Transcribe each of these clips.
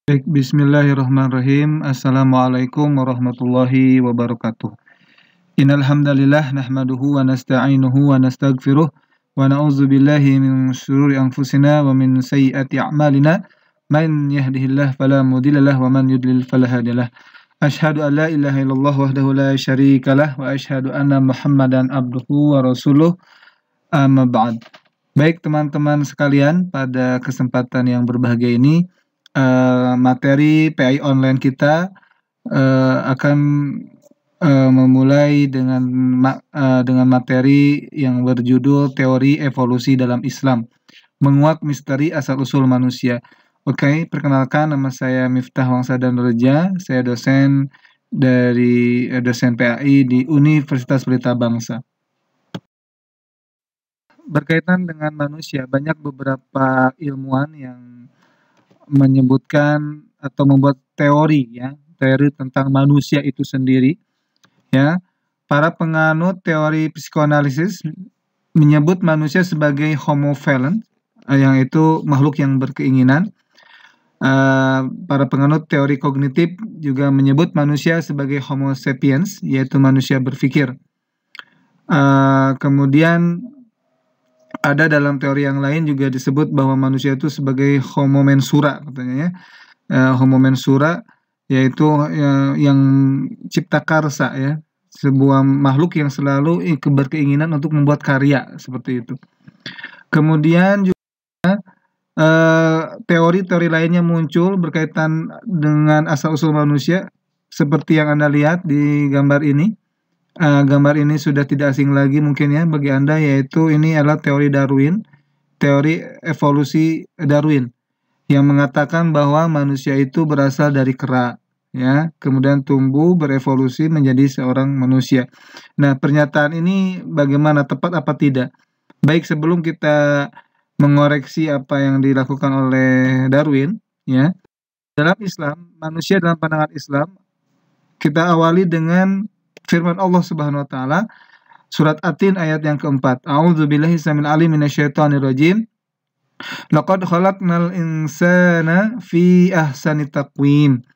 Baik, bismillahirrahmanirrahim. Assalamualaikum warahmatullahi wabarakatuh. Innal hamdalillah nahmaduhu wa nasta'inuhu wa nastaghfiruh wa na'udzu billahi min syururi anfusina wa min sayyiati a'malina. Man yahdihillahu fala mudhillalah wa man yudlil fala hadiyalah. Asyhadu an la ilaha illallah wahdahu la syarikalah wa asyhadu anna Muhammadan abduhu wa rasuluh. Amma ba'd. Baik teman-teman sekalian, pada kesempatan yang berbahagia ini materi PAI online kita akan memulai dengan materi yang berjudul Teori Evolusi dalam Islam, Menguak Misteri Asal-Usul Manusia. Oke, perkenalkan, nama saya Miftah Wangsa Danreja, saya dosen dari dosen PAI di Universitas Pelita Bangsa. Berkaitan dengan manusia, banyak beberapa ilmuwan yang menyebutkan atau membuat teori tentang manusia itu sendiri, ya. Para penganut teori psikoanalisis menyebut manusia sebagai homo falens, yang itu makhluk yang berkeinginan. Para penganut teori kognitif juga menyebut manusia sebagai homo sapiens, yaitu manusia berpikir. Kemudian ada dalam teori yang lain juga disebut bahwa manusia itu sebagai homo mensura, katanya ya. Homo mensura yaitu yang cipta karsa, ya, sebuah makhluk yang selalu berkeinginan untuk membuat karya, seperti itu. Kemudian juga teori-teori lainnya muncul berkaitan dengan asal-usul manusia, seperti yang Anda lihat di gambar ini. Gambar ini sudah tidak asing lagi mungkin ya bagi Anda, yaitu ini adalah teori Darwin, teori evolusi Darwin, yang mengatakan bahwa manusia itu berasal dari kera, ya, kemudian tumbuh berevolusi menjadi seorang manusia. Nah, pernyataan ini bagaimana, tepat apa tidak? Baik, sebelum kita mengoreksi apa yang dilakukan oleh Darwin, ya, dalam Islam, manusia dalam pandangan Islam, kita awali dengan firman Allah Subhanahu wa taala, surat At-Tin ayat yang keempat. A'udzubillahi samil alim minasyaitonir rajim. Laqad khalaqnal insana fi ahsani taqwim.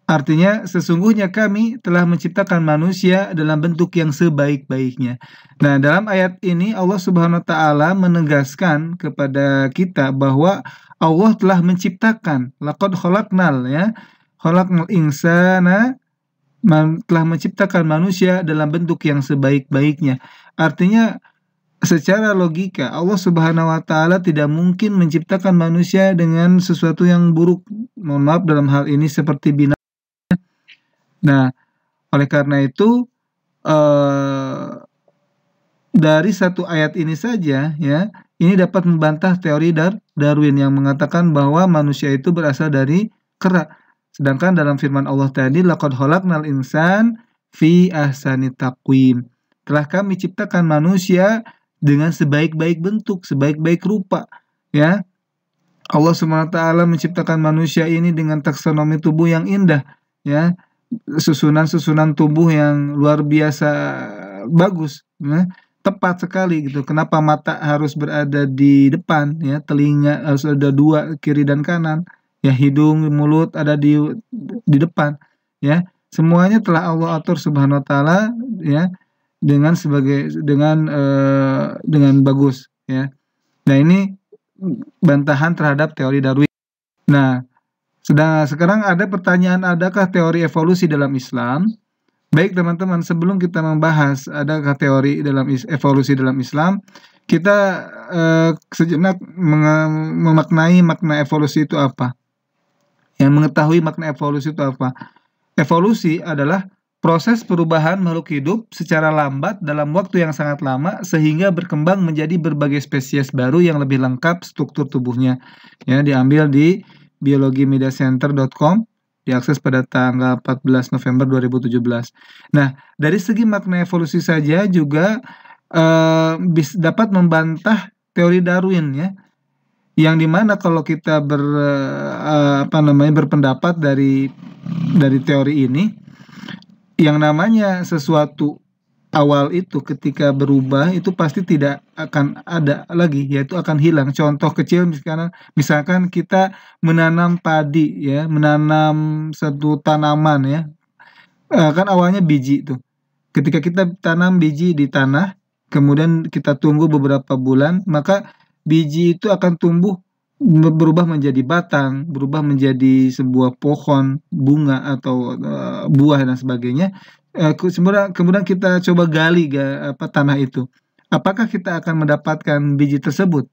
Artinya, sesungguhnya kami telah menciptakan manusia dalam bentuk yang sebaik-baiknya. Nah, dalam ayat ini Allah Subhanahu wa taala menegaskan kepada kita bahwa Allah telah menciptakan, laqad khalaqnal, ya. Khalaqnal insana, telah menciptakan manusia dalam bentuk yang sebaik-baiknya. Artinya, secara logika Allah Subhanahu wa taala tidak mungkin menciptakan manusia dengan sesuatu yang buruk. Mohon maaf, dalam hal ini seperti binatang. Nah, oleh karena itu dari satu ayat ini saja, ya, ini dapat membantah teori Darwin yang mengatakan bahwa manusia itu berasal dari kera. Sedangkan dalam firman Allah tadi, laqad khalaqnal insan fi ahsani taqwim. Telah kami ciptakan manusia dengan sebaik-baik bentuk, sebaik-baik rupa, ya. Allah SWT menciptakan manusia ini dengan taksonomi tubuh yang indah, ya. Susunan-susunan tubuh yang luar biasa bagus, ya. Tepat sekali gitu. Kenapa mata harus berada di depan, ya, telinga harus ada dua, kiri dan kanan. Ya, hidung, mulut ada di depan, ya. Semuanya telah Allah atur Subhanahu wa taala, ya, dengan bagus, ya. Nah, ini bantahan terhadap teori Darwin. Nah, sekarang ada pertanyaan, adakah teori evolusi dalam Islam? Baik teman-teman, sebelum kita membahas adakah teori dalam evolusi dalam Islam, kita sejenak memaknai makna evolusi itu apa. Yang mengetahui makna evolusi itu apa? Evolusi adalah proses perubahan makhluk hidup secara lambat dalam waktu yang sangat lama sehingga berkembang menjadi berbagai spesies baru yang lebih lengkap struktur tubuhnya. Ya, diambil di biologimediacenter.com, diakses pada tanggal 14 November 2017. Nah, dari segi makna evolusi saja juga dapat membantah teori Darwin, ya. Yang dimana kalau kita berpendapat dari teori ini, yang namanya sesuatu awal itu ketika berubah itu pasti tidak akan ada lagi, yaitu akan hilang. Contoh kecil misalkan kita menanam padi ya, menanam satu tanaman ya, kan awalnya biji itu. Ketika kita tanam biji di tanah, kemudian kita tunggu beberapa bulan, maka biji itu akan tumbuh berubah menjadi batang, berubah menjadi sebuah pohon, bunga atau buah dan sebagainya. Kemudian kita coba gali tanah itu. Apakah kita akan mendapatkan biji tersebut?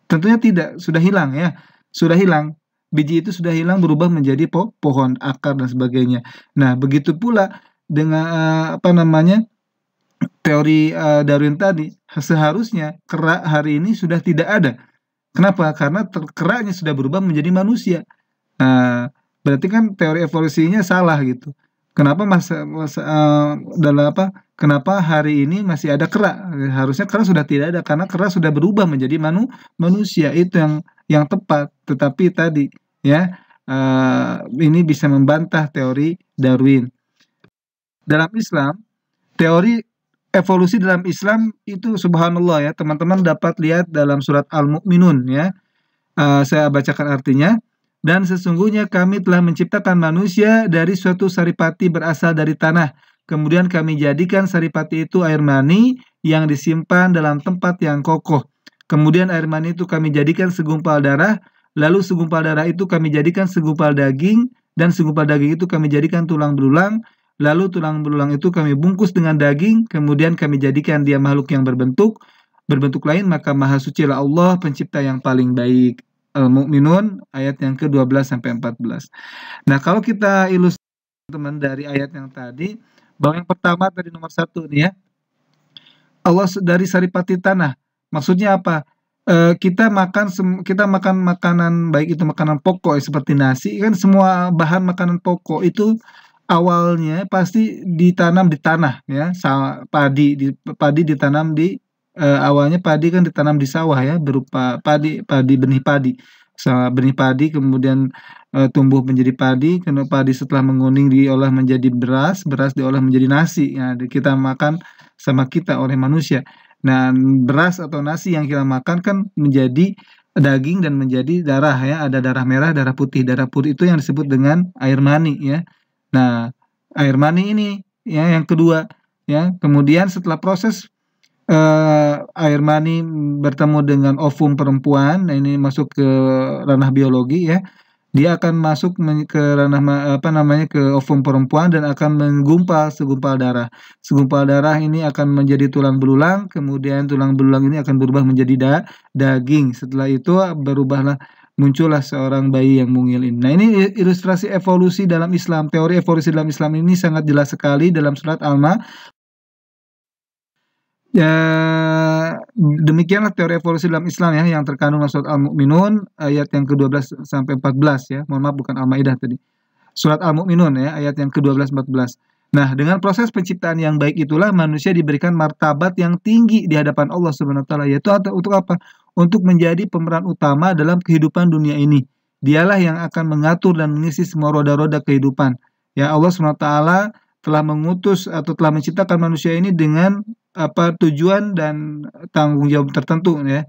Tentunya tidak, sudah hilang ya. Sudah hilang. Biji itu sudah hilang berubah menjadi pohon, akar dan sebagainya. Nah, begitu pula dengan teori Darwin tadi, seharusnya kera hari ini sudah tidak ada. Kenapa? Karena keranya sudah berubah menjadi manusia. Nah, berarti kan teori evolusinya salah gitu. Kenapa Kenapa hari ini masih ada kera? Harusnya kera sudah tidak ada karena kera sudah berubah menjadi manusia. Itu yang tepat. Tetapi tadi ya ini bisa membantah teori Darwin. Dalam Islam, teori evolusi dalam Islam itu subhanallah ya, teman-teman dapat lihat dalam surat Al-Mu'minun ya. Saya bacakan artinya. Dan sesungguhnya kami telah menciptakan manusia dari suatu saripati berasal dari tanah. Kemudian kami jadikan saripati itu air mani yang disimpan dalam tempat yang kokoh. Kemudian air mani itu kami jadikan segumpal darah. Lalu segumpal darah itu kami jadikan segumpal daging. Dan segumpal daging itu kami jadikan tulang belulang. Lalu tulang belulang itu kami bungkus dengan daging. Kemudian kami jadikan dia makhluk yang berbentuk lain. Maka maha sucilah Allah pencipta yang paling baik. Al-Mu'minun ayat yang ke-12 sampai 14. Nah, kalau kita ilustrasi teman dari ayat yang tadi, bahwa yang pertama tadi nomor 1 nih ya, Allah dari saripati tanah. Maksudnya apa? Kita makan makanan baik itu makanan pokok seperti nasi, kan semua bahan makanan pokok itu awalnya pasti ditanam di tanah ya, padi ditanam di awalnya padi kan ditanam di sawah ya, berupa benih padi. Benih padi kemudian tumbuh menjadi padi, kemudian padi setelah menguning diolah menjadi beras diolah menjadi nasi. Ya, kita makan sama kita oleh manusia. Nah, beras atau nasi yang kita makan kan menjadi daging dan menjadi darah ya, ada darah merah, darah putih. Darah putih itu yang disebut dengan air mani ya. Nah, air mani ini ya yang kedua ya. Kemudian setelah proses air mani bertemu dengan ovum perempuan, nah ini masuk ke ranah biologi ya. Dia akan masuk ke ranah ke ovum perempuan dan akan menggumpal segumpal darah. Segumpal darah ini akan menjadi tulang belulang, kemudian tulang belulang ini akan berubah menjadi daging. Setelah itu muncullah seorang bayi yang mungil ini. Nah, ini ilustrasi evolusi dalam Islam. Teori evolusi dalam Islam ini sangat jelas sekali dalam surat Al-Ma'arij. Ya, demikianlah teori evolusi dalam Islam ya yang terkandung dalam surat Al-Mu'minun ayat yang ke-12 sampai 14 ya. Mohon maaf bukan Al-Maidah tadi. Surat Al-Mu'minun ya ayat yang ke-12 14. Nah, dengan proses penciptaan yang baik itulah manusia diberikan martabat yang tinggi di hadapan Allah Subhanahu wa taala, yaitu untuk apa? Untuk menjadi pemeran utama dalam kehidupan dunia ini. Dialah yang akan mengatur dan mengisi semua roda-roda kehidupan. Ya, Allah Subhanahu wa taala telah mengutus atau telah menciptakan manusia ini dengan tujuan dan tanggung jawab tertentu ya.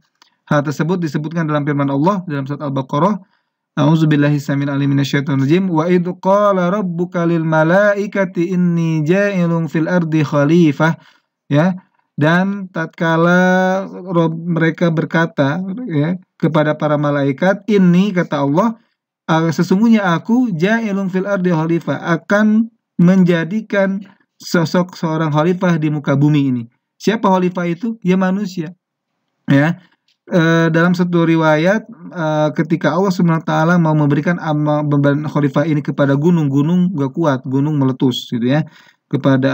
Hal tersebut disebutkan dalam firman Allah dalam surat Al-Baqarah, A'udzubillahi samil alim minasyaitonir rajim, wa idz qala rabbuka lil malaikati inni ja'ilun fil ardi khalifah ya. Dan tatkala mereka berkata ya kepada para malaikat, ini kata Allah, sesungguhnya aku ja'ilun fil ardi khalifah, akan menjadikan sosok seorang khalifah di muka bumi ini. Siapa khalifah itu? Ya manusia. Ya. Dalam satu riwayat ketika Allah Subhanahu wa taala mau memberikan beban khalifah ini kepada gunung gak kuat, gunung meletus gitu ya. Kepada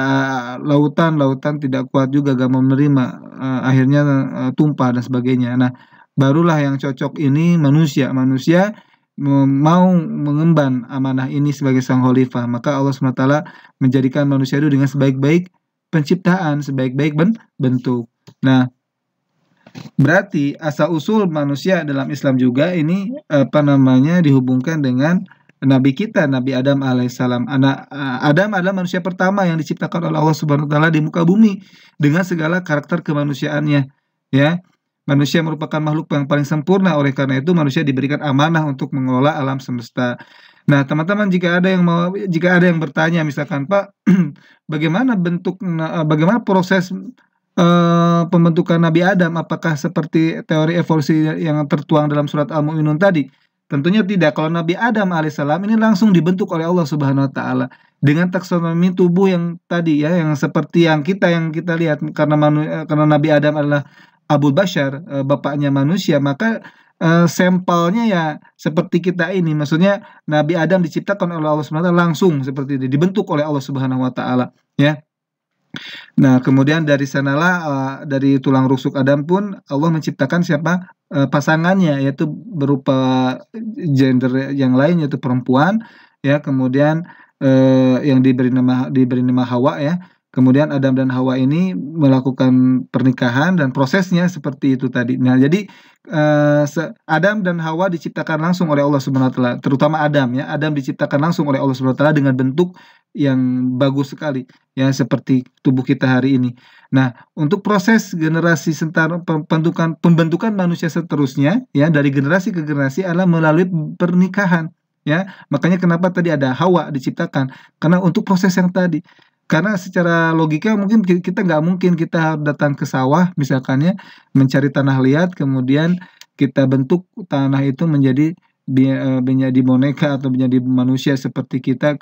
lautan tidak kuat juga, gak mau menerima, akhirnya tumpah dan sebagainya. Nah, barulah yang cocok ini manusia mau mengemban amanah ini sebagai sang khalifah. Maka Allah SWT menjadikan manusia itu dengan sebaik-baik penciptaan, sebaik-baik bentuk. Nah, berarti asal usul manusia dalam Islam juga ini dihubungkan dengan nabi kita, Nabi Adam alaihissalam. Adam adalah manusia pertama yang diciptakan oleh Allah Subhanahu wa taala di muka bumi dengan segala karakter kemanusiaannya, ya. Manusia merupakan makhluk yang paling sempurna, oleh karena itu manusia diberikan amanah untuk mengelola alam semesta. Nah, teman-teman, jika ada yang bertanya misalkan, Pak, bagaimana proses pembentukan Nabi Adam? Apakah seperti teori evolusi yang tertuang dalam surat Al-Mu'minun tadi? Tentunya tidak. Kalau Nabi Adam alaihissalam ini langsung dibentuk oleh Allah Subhanahu wa taala dengan taksonomi tubuh yang tadi, ya, yang seperti yang kita lihat, karena Nabi Adam adalah Abul Bashar, bapaknya manusia, maka sampelnya ya seperti kita ini. Maksudnya Nabi Adam diciptakan oleh Allah Subhanahu wa taala langsung seperti itu, dibentuk oleh Allah Subhanahu wa taala, ya. Nah, kemudian dari sanalah, dari tulang rusuk Adam pun Allah menciptakan siapa? Pasangannya, yaitu berupa gender yang lain, yaitu perempuan, ya. Kemudian yang diberi nama Hawa, ya. Kemudian Adam dan Hawa ini melakukan pernikahan dan prosesnya seperti itu tadi. Nah, jadi Adam dan Hawa diciptakan langsung oleh Allah Subhanahu wa taala, terutama Adam, ya. Adam diciptakan langsung oleh Allah Subhanahu wa taala dengan bentuk yang bagus sekali, ya, seperti tubuh kita hari ini. Nah, untuk proses generasi pembentukan manusia seterusnya, ya, dari generasi ke generasi adalah melalui pernikahan, ya. Makanya kenapa tadi ada Hawa diciptakan, karena untuk proses yang tadi. Karena secara logika mungkin kita nggak mungkin kita datang ke sawah misalkan, ya, mencari tanah liat, kemudian kita bentuk tanah itu menjadi boneka atau menjadi manusia seperti kita,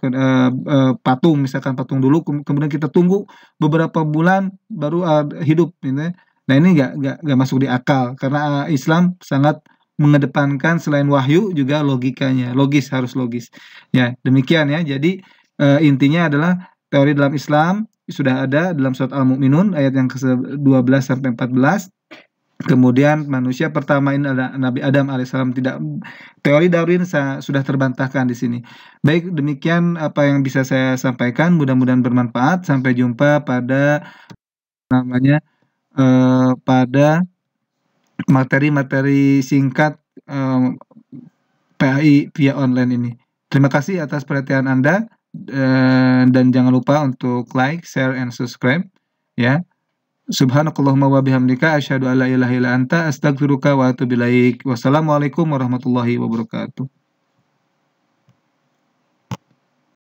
patung, misalkan patung dulu, kemudian kita tunggu beberapa bulan baru hidup, gitu ya. Nah, ini nggak masuk di akal, karena Islam sangat mengedepankan selain wahyu juga logikanya, harus logis. Ya, demikian, ya. Jadi intinya adalah teori dalam Islam sudah ada dalam surat Al-Mu'minun ayat yang ke-12 sampai 14. Kemudian manusia pertama ini adalah Nabi Adam alaihissalam. Teori Darwin sudah terbantahkan di sini. Baik, demikian apa yang bisa saya sampaikan. Mudah-mudahan bermanfaat. Sampai jumpa pada pada materi-materi singkat PAI via online ini. Terima kasih atas perhatian Anda, dan jangan lupa untuk like, share, and subscribe, ya. Subhanakallahumma wa bihamdika asyhadu an la ilaha illa anta astaghfiruka wa atubu ilaik. Wassalamualaikum warahmatullahi wabarakatuh.